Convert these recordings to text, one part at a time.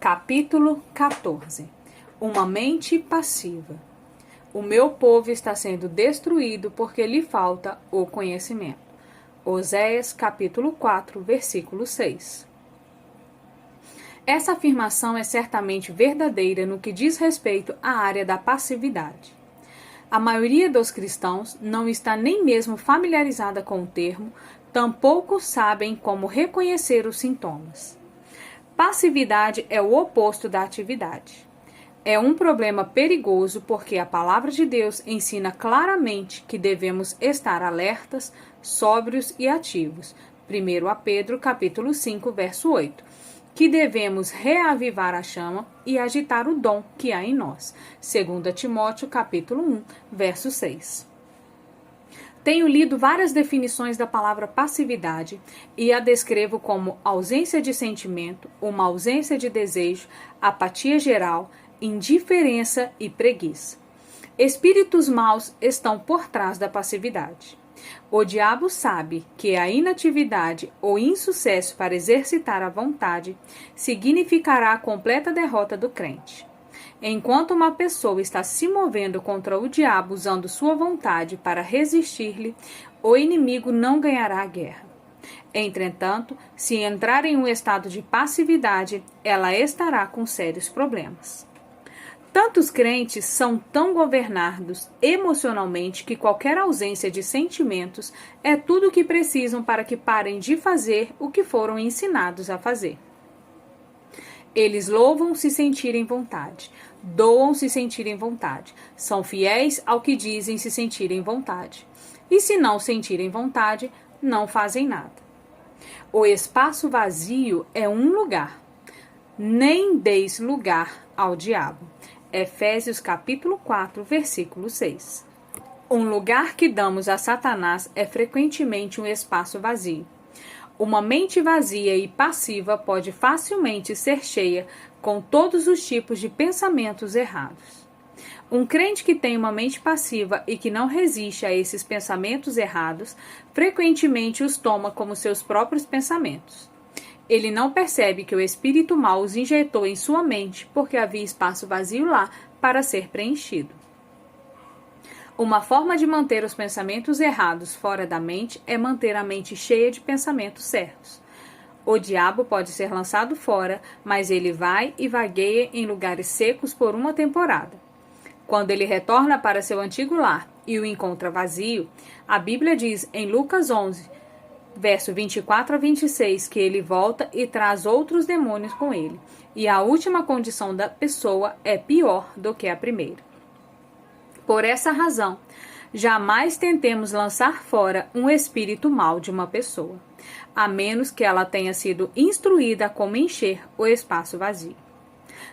Capítulo 14. Uma mente passiva. O meu povo está sendo destruído porque lhe falta o conhecimento. Oséias, capítulo 4, versículo 6. Essa afirmação é certamente verdadeira no que diz respeito à área da passividade. A maioria dos cristãos não está nem mesmo familiarizada com o termo, tampouco sabem como reconhecer os sintomas. Passividade é o oposto da atividade. É um problema perigoso porque a palavra de Deus ensina claramente que devemos estar alertas, sóbrios e ativos. 1 Pedro, capítulo 5, verso 8. Que devemos reavivar a chama e agitar o dom que há em nós. 2 Timóteo, capítulo 1, verso 6. Tenho lido várias definições da palavra passividade e a descrevo como ausência de sentimento, uma ausência de desejo, apatia geral, indiferença e preguiça. Espíritos maus estão por trás da passividade. O diabo sabe que a inatividade ou insucesso para exercitar a vontade significará a completa derrota do crente. Enquanto uma pessoa está se movendo contra o diabo usando sua vontade para resistir-lhe, o inimigo não ganhará a guerra. Entretanto, se entrar em um estado de passividade, ela estará com sérios problemas. Tantos crentes são tão governados emocionalmente que qualquer ausência de sentimentos é tudo o que precisam para que parem de fazer o que foram ensinados a fazer. Eles louvam se sentirem vontade, doam se sentirem vontade, são fiéis ao que dizem se sentirem vontade. E se não sentirem vontade, não fazem nada. O espaço vazio é um lugar. Nem deis lugar ao diabo. Efésios capítulo 4, versículo 6. Um lugar que damos a Satanás é frequentemente um espaço vazio. Uma mente vazia e passiva pode facilmente ser cheia com todos os tipos de pensamentos errados. Um crente que tem uma mente passiva e que não resiste a esses pensamentos errados, frequentemente os toma como seus próprios pensamentos. Ele não percebe que o espírito mau os injetou em sua mente porque havia espaço vazio lá para ser preenchido. Uma forma de manter os pensamentos errados fora da mente é manter a mente cheia de pensamentos certos. O diabo pode ser lançado fora, mas ele vai e vagueia em lugares secos por uma temporada. Quando ele retorna para seu antigo lar e o encontra vazio, a Bíblia diz em Lucas 11, verso 24 a 26, que ele volta e traz outros demônios com ele, e a última condição da pessoa é pior do que a primeira. Por essa razão, jamais tentemos lançar fora um espírito mau de uma pessoa, a menos que ela tenha sido instruída a como encher o espaço vazio.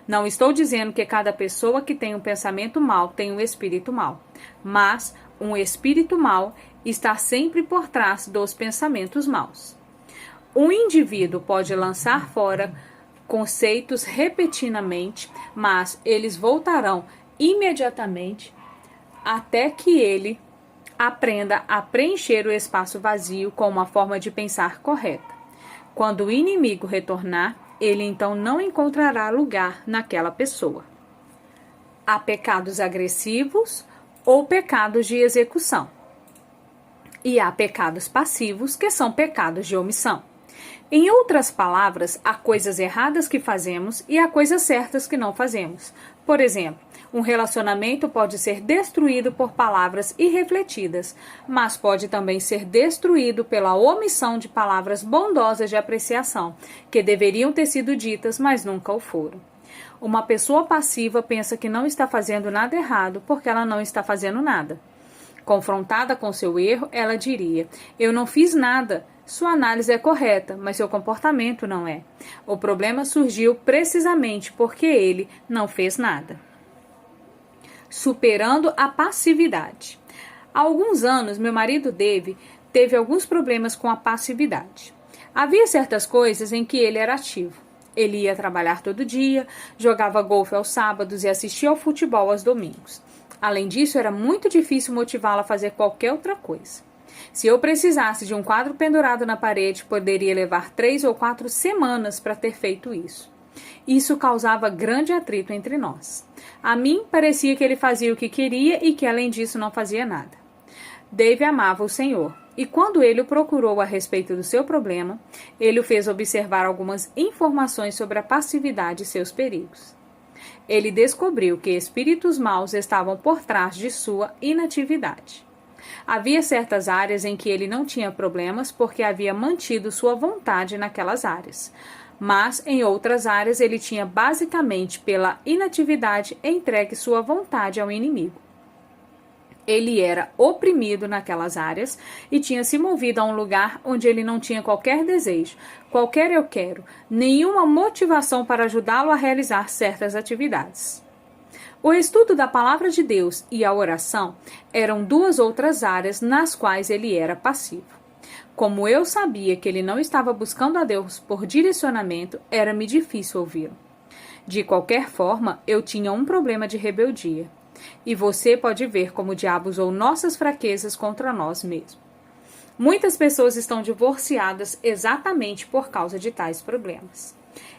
Não estou dizendo que cada pessoa que tem um pensamento mau tem um espírito mau, mas um espírito mau está sempre por trás dos pensamentos maus. Um indivíduo pode lançar fora conceitos repetidamente, mas eles voltarão imediatamente até que ele aprenda a preencher o espaço vazio com uma forma de pensar correta. Quando o inimigo retornar, ele então não encontrará lugar naquela pessoa. Há pecados agressivos ou pecados de execução. E há pecados passivos, que são pecados de omissão. Em outras palavras, há coisas erradas que fazemos e há coisas certas que não fazemos. Por exemplo, um relacionamento pode ser destruído por palavras irrefletidas, mas pode também ser destruído pela omissão de palavras bondosas de apreciação, que deveriam ter sido ditas, mas nunca o foram. Uma pessoa passiva pensa que não está fazendo nada errado porque ela não está fazendo nada. Confrontada com seu erro, ela diria: eu não fiz nada. Sua análise é correta, mas seu comportamento não é. O problema surgiu precisamente porque ele não fez nada. Superando a passividade. Há alguns anos, meu marido Dave teve alguns problemas com a passividade. Havia certas coisas em que ele era ativo. Ele ia trabalhar todo dia, jogava golfe aos sábados e assistia ao futebol aos domingos. Além disso, era muito difícil motivá-lo a fazer qualquer outra coisa. Se eu precisasse de um quadro pendurado na parede, poderia levar 3 ou 4 semanas para ter feito isso. Isso causava grande atrito entre nós. A mim parecia que ele fazia o que queria e que além disso não fazia nada. Dave amava o Senhor, e quando ele o procurou a respeito do seu problema, ele o fez observar algumas informações sobre a passividade e seus perigos. Ele descobriu que espíritos maus estavam por trás de sua inatividade. Havia certas áreas em que ele não tinha problemas porque havia mantido sua vontade naquelas áreas, mas em outras áreas ele tinha basicamente pela inatividade entregue sua vontade ao inimigo. Ele era oprimido naquelas áreas e tinha se movido a um lugar onde ele não tinha qualquer desejo, qualquer eu quero, nenhuma motivação para ajudá-lo a realizar certas atividades. O estudo da Palavra de Deus e a oração eram duas outras áreas nas quais ele era passivo. Como eu sabia que ele não estava buscando a Deus por direcionamento, era-me difícil ouvi-lo. De qualquer forma, eu tinha um problema de rebeldia. E você pode ver como o diabo usou nossas fraquezas contra nós mesmos. Muitas pessoas estão divorciadas exatamente por causa de tais problemas.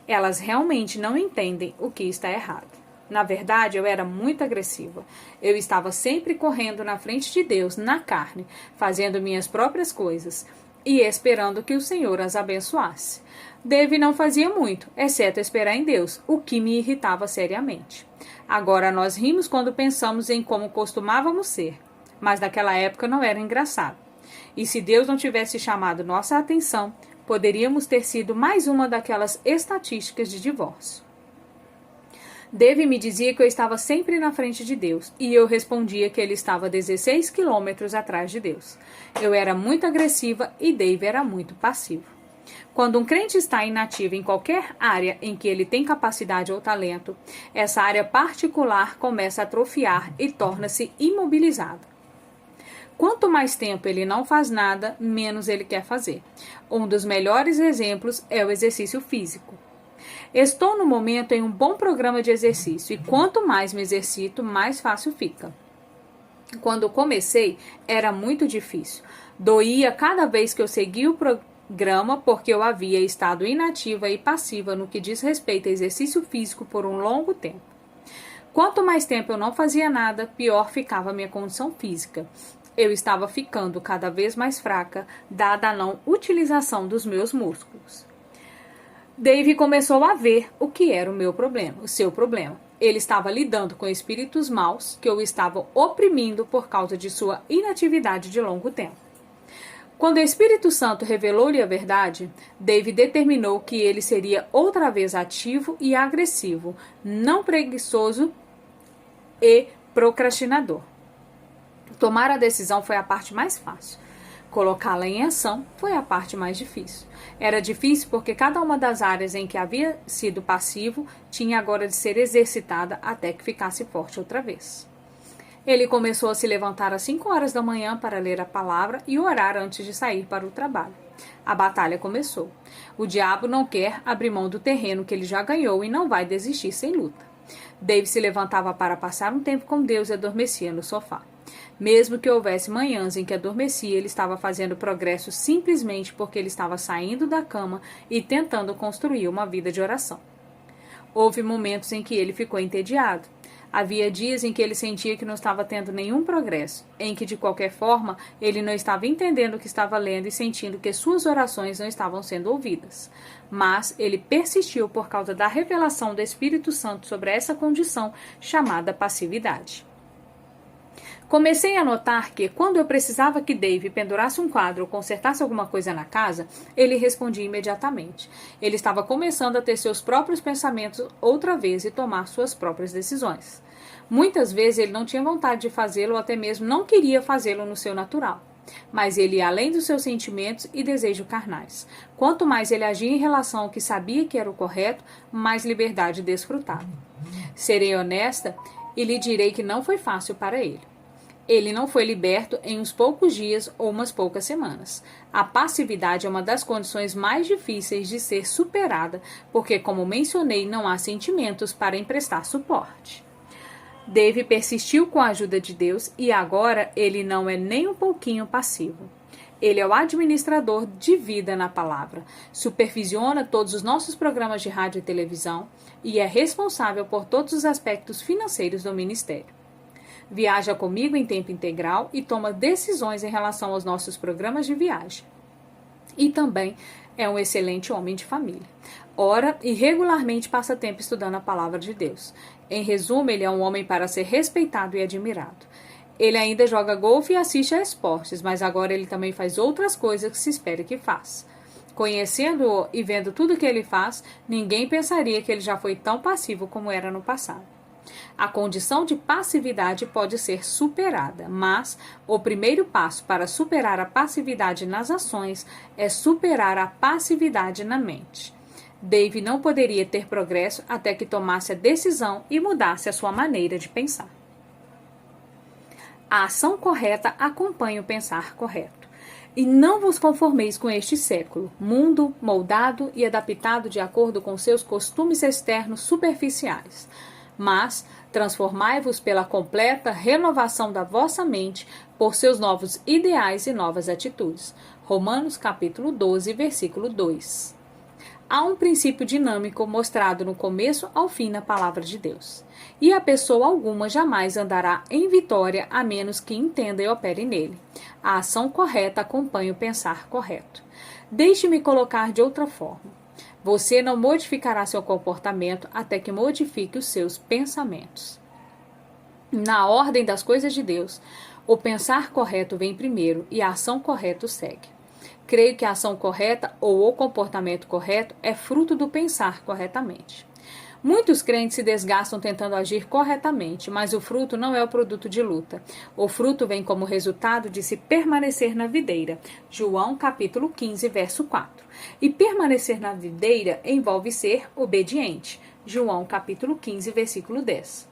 Elas realmente não entendem o que está errado. Na verdade, eu era muito agressiva. Eu estava sempre correndo na frente de Deus, na carne, fazendo minhas próprias coisas e esperando que o Senhor as abençoasse. Dave não fazia muito, exceto esperar em Deus, o que me irritava seriamente. Agora nós rimos quando pensamos em como costumávamos ser, mas naquela época não era engraçado. E se Deus não tivesse chamado nossa atenção, poderíamos ter sido mais uma daquelas estatísticas de divórcio. Dave me dizia que eu estava sempre na frente de Deus, e eu respondia que ele estava 16 quilômetros atrás de Deus. Eu era muito agressiva e Dave era muito passivo. Quando um crente está inativo em qualquer área em que ele tem capacidade ou talento, essa área particular começa a atrofiar e torna-se imobilizada. Quanto mais tempo ele não faz nada, menos ele quer fazer. Um dos melhores exemplos é o exercício físico. Estou no momento em um bom programa de exercício e quanto mais me exercito, mais fácil fica. Quando comecei, era muito difícil. Doía cada vez que eu seguia o programa porque eu havia estado inativa e passiva no que diz respeito a exercício físico por um longo tempo. Quanto mais tempo eu não fazia nada, pior ficava a minha condição física. Eu estava ficando cada vez mais fraca, dada a não utilização dos meus músculos. Dave começou a ver o que era o seu problema. Ele estava lidando com espíritos maus que o estavam oprimindo por causa de sua inatividade de longo tempo. Quando o Espírito Santo revelou-lhe a verdade, Dave determinou que ele seria outra vez ativo e agressivo, não preguiçoso e procrastinador. Tomar a decisão foi a parte mais fácil. Colocá-la em ação foi a parte mais difícil. Era difícil porque cada uma das áreas em que havia sido passivo tinha agora de ser exercitada até que ficasse forte outra vez. Ele começou a se levantar às 5 horas da manhã para ler a palavra e orar antes de sair para o trabalho. A batalha começou. O diabo não quer abrir mão do terreno que ele já ganhou e não vai desistir sem luta. Dave se levantava para passar um tempo com Deus e adormecia no sofá. Mesmo que houvesse manhãs em que adormecia, ele estava fazendo progresso simplesmente porque ele estava saindo da cama e tentando construir uma vida de oração. Houve momentos em que ele ficou entediado. Havia dias em que ele sentia que não estava tendo nenhum progresso, em que, de qualquer forma, ele não estava entendendo o que estava lendo e sentindo que suas orações não estavam sendo ouvidas. Mas ele persistiu por causa da revelação do Espírito Santo sobre essa condição chamada passividade. Comecei a notar que, quando eu precisava que Dave pendurasse um quadro ou consertasse alguma coisa na casa, ele respondia imediatamente. Ele estava começando a ter seus próprios pensamentos outra vez e tomar suas próprias decisões. Muitas vezes ele não tinha vontade de fazê-lo ou até mesmo não queria fazê-lo no seu natural. Mas ele ia além dos seus sentimentos e desejos carnais. Quanto mais ele agia em relação ao que sabia que era o correto, mais liberdade desfrutava. Serei honesta e lhe direi que não foi fácil para ele. Ele não foi liberto em uns poucos dias ou umas poucas semanas. A passividade é uma das condições mais difíceis de ser superada, porque, como mencionei, não há sentimentos para emprestar suporte. Dave persistiu com a ajuda de Deus e agora ele não é nem um pouquinho passivo. Ele é o administrador de vida na palavra, supervisiona todos os nossos programas de rádio e televisão e é responsável por todos os aspectos financeiros do ministério. Viaja comigo em tempo integral e toma decisões em relação aos nossos programas de viagem. E também é um excelente homem de família. Ora e regularmente passa tempo estudando a palavra de Deus. Em resumo, ele é um homem para ser respeitado e admirado. Ele ainda joga golfe e assiste a esportes, mas agora ele também faz outras coisas que se espera que faça. Conhecendo-o e vendo tudo que ele faz, ninguém pensaria que ele já foi tão passivo como era no passado. A condição de passividade pode ser superada, mas o primeiro passo para superar a passividade nas ações é superar a passividade na mente. Dave não poderia ter progresso até que tomasse a decisão e mudasse a sua maneira de pensar. A ação correta acompanha o pensar correto. E não vos conformeis com este século, mundo moldado e adaptado de acordo com seus costumes externos superficiais, mas transformai-vos pela completa renovação da vossa mente por seus novos ideais e novas atitudes. Romanos capítulo 12, versículo 2. Há um princípio dinâmico mostrado no começo ao fim na palavra de Deus. E a pessoa alguma jamais andará em vitória a menos que entenda e opere nele. A ação correta acompanha o pensar correto. Deixe-me colocar de outra forma. Você não modificará seu comportamento até que modifique os seus pensamentos. Na ordem das coisas de Deus, o pensar correto vem primeiro e a ação correta o segue. Creio que a ação correta ou o comportamento correto é fruto do pensar corretamente. Muitos crentes se desgastam tentando agir corretamente, mas o fruto não é o produto de luta. O fruto vem como resultado de se permanecer na videira. João capítulo 15, verso 4. E permanecer na videira envolve ser obediente. João capítulo 15, versículo 10.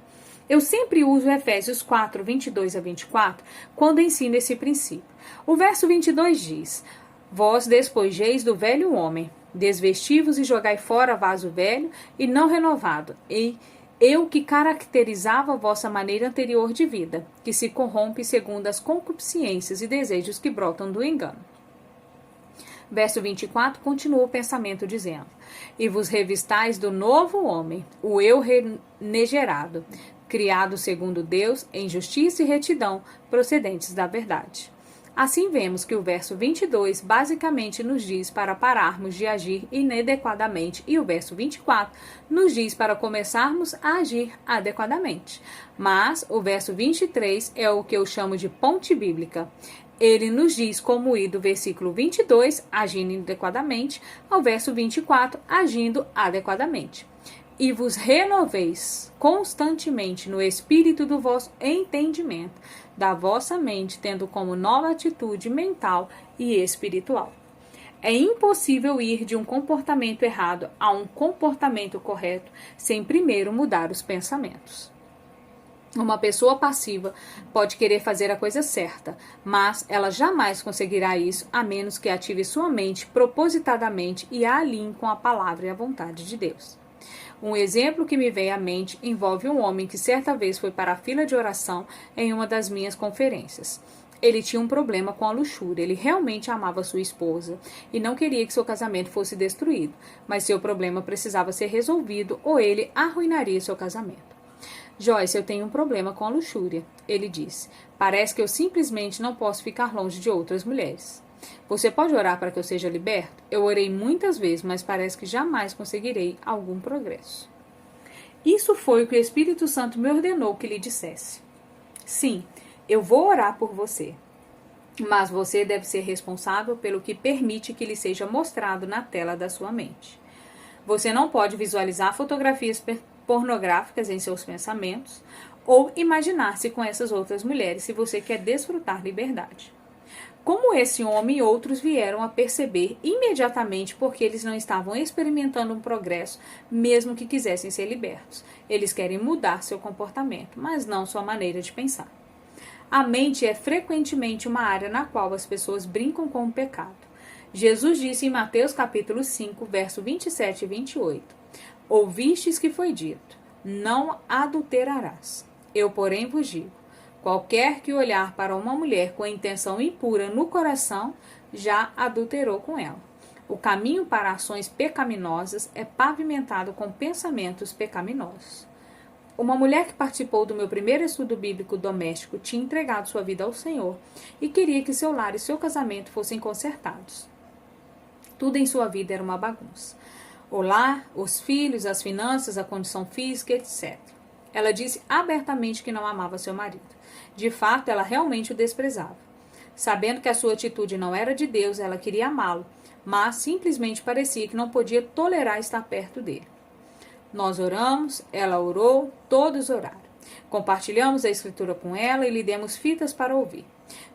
Eu sempre uso Efésios 4, 22 a 24, quando ensino esse princípio. O verso 22 diz: Vós despojeis do velho homem, desvesti-vos e jogai fora vaso velho e não renovado, e eu que caracterizava a vossa maneira anterior de vida, que se corrompe segundo as concupiscências e desejos que brotam do engano. Verso 24 continua o pensamento dizendo: E vos revistais do novo homem, o eu regenerado, criado segundo Deus, em justiça e retidão, procedentes da verdade. Assim vemos que o verso 22 basicamente nos diz para pararmos de agir inadequadamente e o verso 24 nos diz para começarmos a agir adequadamente. Mas o verso 23 é o que eu chamo de ponte bíblica. Ele nos diz como ir do versículo 22, agindo inadequadamente, ao verso 24, agindo adequadamente. E vos renoveis constantemente no espírito do vosso entendimento, da vossa mente, tendo como nova atitude mental e espiritual. É impossível ir de um comportamento errado a um comportamento correto sem primeiro mudar os pensamentos. Uma pessoa passiva pode querer fazer a coisa certa, mas ela jamais conseguirá isso a menos que ative sua mente propositadamente e a alinhe com a palavra e a vontade de Deus. Um exemplo que me veio à mente envolve um homem que certa vez foi para a fila de oração em uma das minhas conferências. Ele tinha um problema com a luxúria, ele realmente amava sua esposa e não queria que seu casamento fosse destruído, mas seu problema precisava ser resolvido ou ele arruinaria seu casamento. Joyce, eu tenho um problema com a luxúria, ele disse. Parece que eu simplesmente não posso ficar longe de outras mulheres. Você pode orar para que eu seja liberto? Eu orei muitas vezes, mas parece que jamais conseguirei algum progresso. Isso foi o que o Espírito Santo me ordenou que lhe dissesse. Sim, eu vou orar por você, mas você deve ser responsável pelo que permite que lhe seja mostrado na tela da sua mente. Você não pode visualizar fotografias pornográficas em seus pensamentos ou imaginar-se com essas outras mulheres se você quer desfrutar liberdade. Como esse homem e outros vieram a perceber imediatamente porque eles não estavam experimentando um progresso, mesmo que quisessem ser libertos. Eles querem mudar seu comportamento, mas não sua maneira de pensar. A mente é frequentemente uma área na qual as pessoas brincam com o pecado. Jesus disse em Mateus capítulo 5, verso 27 e 28, Ouvistes que foi dito, não adulterarás. Eu, porém, vos digo, qualquer que olhar para uma mulher com intenção impura no coração, já adulterou com ela. O caminho para ações pecaminosas é pavimentado com pensamentos pecaminosos. Uma mulher que participou do meu primeiro estudo bíblico doméstico tinha entregado sua vida ao Senhor e queria que seu lar e seu casamento fossem consertados. Tudo em sua vida era uma bagunça. O lar, os filhos, as finanças, a condição física, etc. Ela disse abertamente que não amava seu marido. De fato, ela realmente o desprezava. Sabendo que a sua atitude não era de Deus, ela queria amá-lo, mas simplesmente parecia que não podia tolerar estar perto dele. Nós oramos, ela orou, todos oraram. Compartilhamos a escritura com ela e lhe demos fitas para ouvir.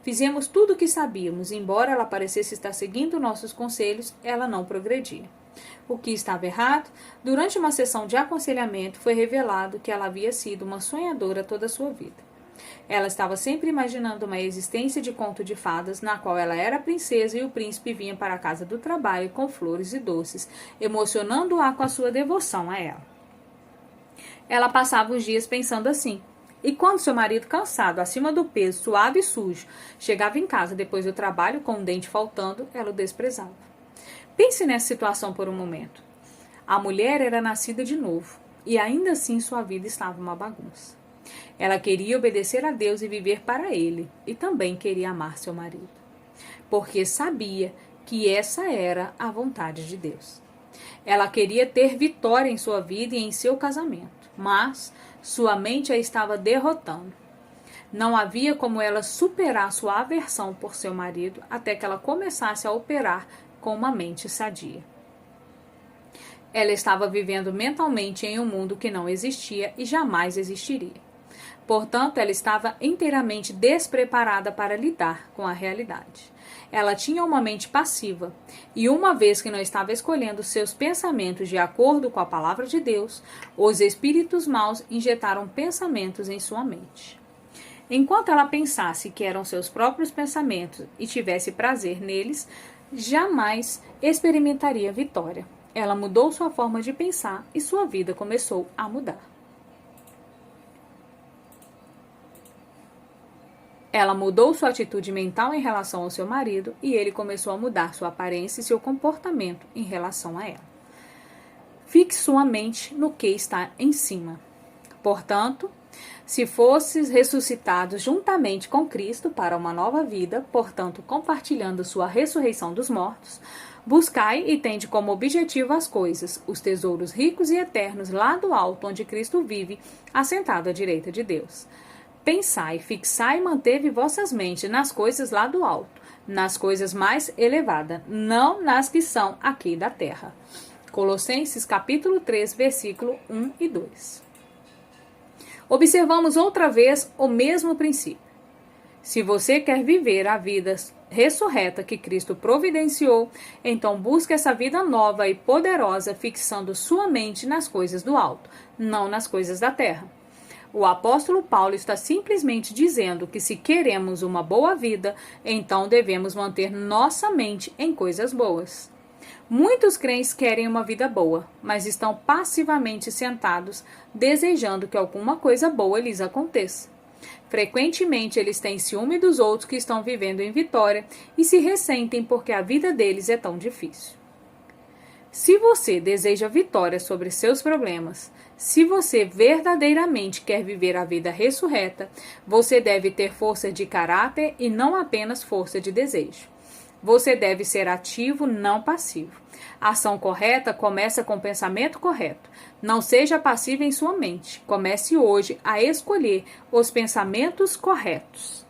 Fizemos tudo o que sabíamos, embora ela parecesse estar seguindo nossos conselhos, ela não progredia. O que estava errado? Durante uma sessão de aconselhamento, foi revelado que ela havia sido uma sonhadora toda a sua vida. Ela estava sempre imaginando uma existência de conto de fadas, na qual ela era a princesa e o príncipe vinha para a casa do trabalho com flores e doces, emocionando-a com a sua devoção a ela. Ela passava os dias pensando assim. E quando seu marido, cansado, acima do peso, suado e sujo, chegava em casa depois do trabalho com um dente faltando, ela o desprezava. Pense nessa situação por um momento. A mulher era nascida de novo, e ainda assim sua vida estava uma bagunça. Ela queria obedecer a Deus e viver para Ele, e também queria amar seu marido, porque sabia que essa era a vontade de Deus. Ela queria ter vitória em sua vida e em seu casamento, mas sua mente a estava derrotando. Não havia como ela superar sua aversão por seu marido até que ela começasse a operar com uma mente sadia. Ela estava vivendo mentalmente em um mundo que não existia e jamais existiria. Portanto, ela estava inteiramente despreparada para lidar com a realidade. Ela tinha uma mente passiva, e uma vez que não estava escolhendo seus pensamentos de acordo com a palavra de Deus, os espíritos maus injetaram pensamentos em sua mente. Enquanto ela pensasse que eram seus próprios pensamentos e tivesse prazer neles, jamais experimentaria vitória. Ela mudou sua forma de pensar e sua vida começou a mudar. Ela mudou sua atitude mental em relação ao seu marido e ele começou a mudar sua aparência e seu comportamento em relação a ela. Fixe sua mente no que está em cima. Portanto, se fosses ressuscitados juntamente com Cristo para uma nova vida, portanto, compartilhando sua ressurreição dos mortos, buscai e tende como objetivo as coisas, os tesouros ricos e eternos lá do alto, onde Cristo vive, assentado à direita de Deus. Pensai, fixai e manteve vossas mentes nas coisas lá do alto, nas coisas mais elevadas, não nas que são aqui da terra. Colossenses capítulo 3, versículo 1 e 2. Observamos outra vez o mesmo princípio. Se você quer viver a vida ressurreta que Cristo providenciou, então busque essa vida nova e poderosa, fixando sua mente nas coisas do alto, não nas coisas da terra. O apóstolo Paulo está simplesmente dizendo que se queremos uma boa vida, então devemos manter nossa mente em coisas boas. Muitos crentes querem uma vida boa, mas estão passivamente sentados, desejando que alguma coisa boa lhes aconteça. Frequentemente, eles têm ciúme dos outros que estão vivendo em vitória e se ressentem porque a vida deles é tão difícil. Se você deseja vitória sobre seus problemas, se você verdadeiramente quer viver a vida ressurreta, você deve ter força de caráter e não apenas força de desejo. Você deve ser ativo, não passivo. A ação correta começa com o pensamento correto. Não seja passivo em sua mente. Comece hoje a escolher os pensamentos corretos.